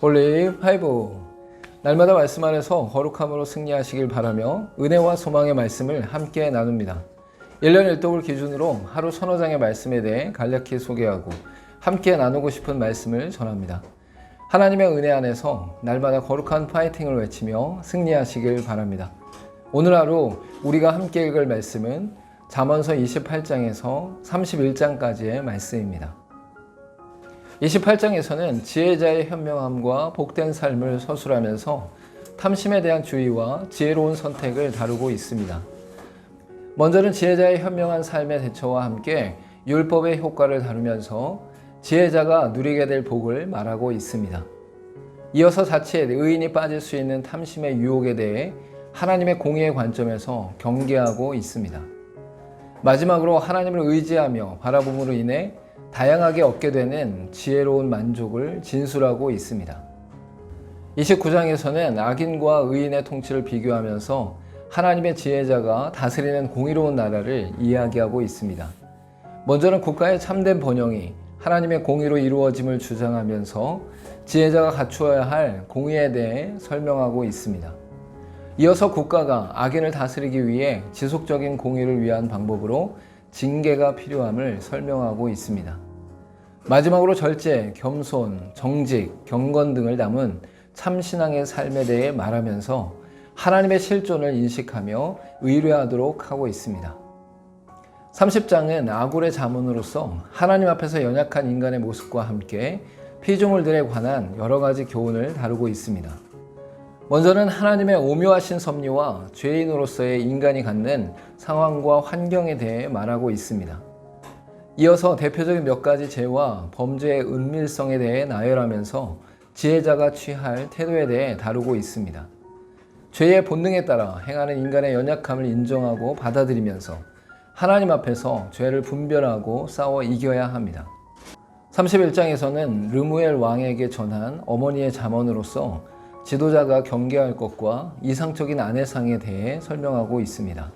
홀리 파이브. 날마다 말씀 안에서 거룩함으로 승리하시길 바라며 은혜와 소망의 말씀을 함께 나눕니다. 1년 1독을 기준으로 하루 서너 장의 말씀에 대해 간략히 소개하고 함께 나누고 싶은 말씀을 전합니다. 하나님의 은혜 안에서 날마다 거룩한 파이팅을 외치며 승리하시길 바랍니다. 오늘 하루 우리가 함께 읽을 말씀은 잠언서 28장에서 31장까지의 말씀입니다. 28장에서는 지혜자의 현명함과 복된 삶을 서술하면서 탐심에 대한 주의와 지혜로운 선택을 다루고 있습니다. 먼저는 지혜자의 현명한 삶의 대처와 함께 율법의 효과를 다루면서 지혜자가 누리게 될 복을 말하고 있습니다. 이어서 자칫 의인이 빠질 수 있는 탐심의 유혹에 대해 하나님의 공의의 관점에서 경계하고 있습니다. 마지막으로 하나님을 의지하며 바라봄으로 인해 다양하게 얻게 되는 지혜로운 만족을 진술하고 있습니다. 29장에서는 악인과 의인의 통치를 비교하면서 하나님의 지혜자가 다스리는 공의로운 나라를 이야기하고 있습니다. 먼저는 국가의 참된 번영이 하나님의 공의로 이루어짐을 주장하면서 지혜자가 갖추어야 할 공의에 대해 설명하고 있습니다. 이어서 국가가 악인을 다스리기 위해 지속적인 공의를 위한 방법으로 징계가 필요함을 설명하고 있습니다. 마지막으로 절제, 겸손, 정직, 경건 등을 담은 참신앙의 삶에 대해 말하면서 하나님의 실존을 인식하며 의뢰하도록 하고 있습니다. 30장은 아굴의 자문으로서 하나님 앞에서 연약한 인간의 모습과 함께 피조물들에 관한 여러 가지 교훈을 다루고 있습니다. 먼저는 하나님의 오묘하신 섭리와 죄인으로서의 인간이 갖는 상황과 환경에 대해 말하고 있습니다. 이어서 대표적인 몇 가지 죄와 범죄의 은밀성에 대해 나열하면서 지혜자가 취할 태도에 대해 다루고 있습니다. 죄의 본능에 따라 행하는 인간의 연약함을 인정하고 받아들이면서 하나님 앞에서 죄를 분별하고 싸워 이겨야 합니다. 31장에서는 르무엘 왕에게 전한 어머니의 잠언으로서 지도자가 경계할 것과 이상적인 아내상에 대해 설명하고 있습니다.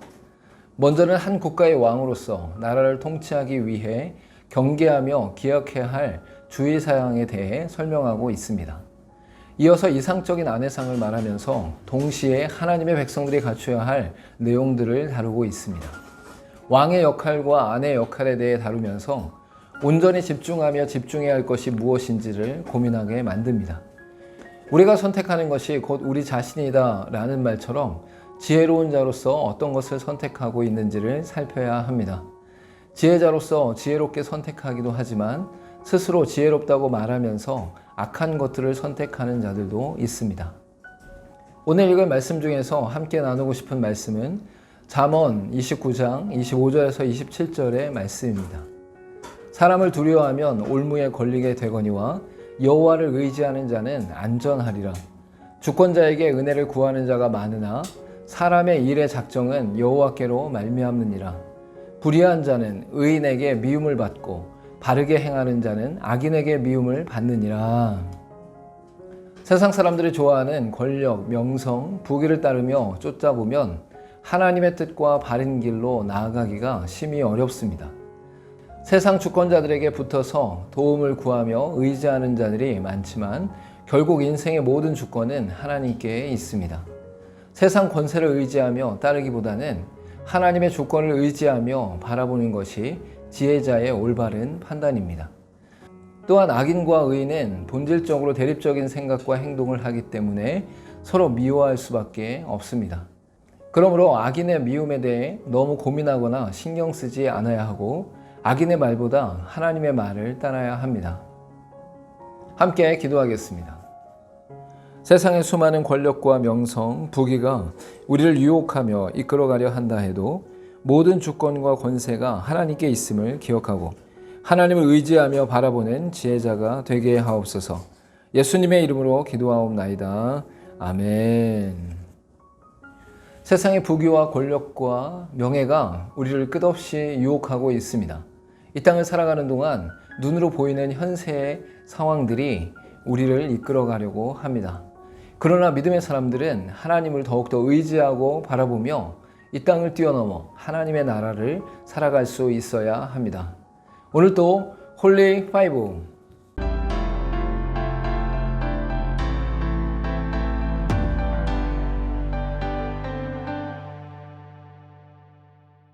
먼저는 한 국가의 왕으로서 나라를 통치하기 위해 경계하며 기억해야 할 주의사항에 대해 설명하고 있습니다. 이어서 이상적인 아내상을 말하면서 동시에 하나님의 백성들이 갖춰야 할 내용들을 다루고 있습니다. 왕의 역할과 아내의 역할에 대해 다루면서 온전히 집중하며 집중해야 할 것이 무엇인지를 고민하게 만듭니다. 우리가 선택하는 것이 곧 우리 자신이다 라는 말처럼 지혜로운 자로서 어떤 것을 선택하고 있는지를 살펴야 합니다. 지혜자로서 지혜롭게 선택하기도 하지만 스스로 지혜롭다고 말하면서 악한 것들을 선택하는 자들도 있습니다. 오늘 읽을 말씀 중에서 함께 나누고 싶은 말씀은 잠언 29장 25절에서 27절의 말씀입니다. 사람을 두려워하면 올무에 걸리게 되거니와 여호와를 의지하는 자는 안전하리라. 주권자에게 은혜를 구하는 자가 많으나 사람의 일의 작정은 여호와께로 말미암느니라. 불의한 자는 의인에게 미움을 받고 바르게 행하는 자는 악인에게 미움을 받느니라. 세상 사람들이 좋아하는 권력, 명성, 부귀를 따르며 쫓아보면 하나님의 뜻과 바른 길로 나아가기가 심히 어렵습니다. 세상 주권자들에게 붙어서 도움을 구하며 의지하는 자들이 많지만 결국 인생의 모든 주권은 하나님께 있습니다. 세상 권세를 의지하며 따르기보다는 하나님의 주권을 의지하며 바라보는 것이 지혜자의 올바른 판단입니다. 또한 악인과 의인은 본질적으로 대립적인 생각과 행동을 하기 때문에 서로 미워할 수밖에 없습니다. 그러므로 악인의 미움에 대해 너무 고민하거나 신경 쓰지 않아야 하고 악인의 말보다 하나님의 말을 따라야 합니다. 함께 기도하겠습니다. 세상의 수많은 권력과 명성, 부귀가 우리를 유혹하며 이끌어가려 한다 해도 모든 주권과 권세가 하나님께 있음을 기억하고 하나님을 의지하며 바라보는 지혜자가 되게 하옵소서. 예수님의 이름으로 기도하옵나이다. 아멘. 세상의 부귀와 권력과 명예가 우리를 끝없이 유혹하고 있습니다. 이 땅을 살아가는 동안 눈으로 보이는 현세의 상황들이 우리를 이끌어가려고 합니다. 그러나 믿음의 사람들은 하나님을 더욱더 의지하고 바라보며 이 땅을 뛰어넘어 하나님의 나라를 살아갈 수 있어야 합니다. 오늘도 홀리 파이브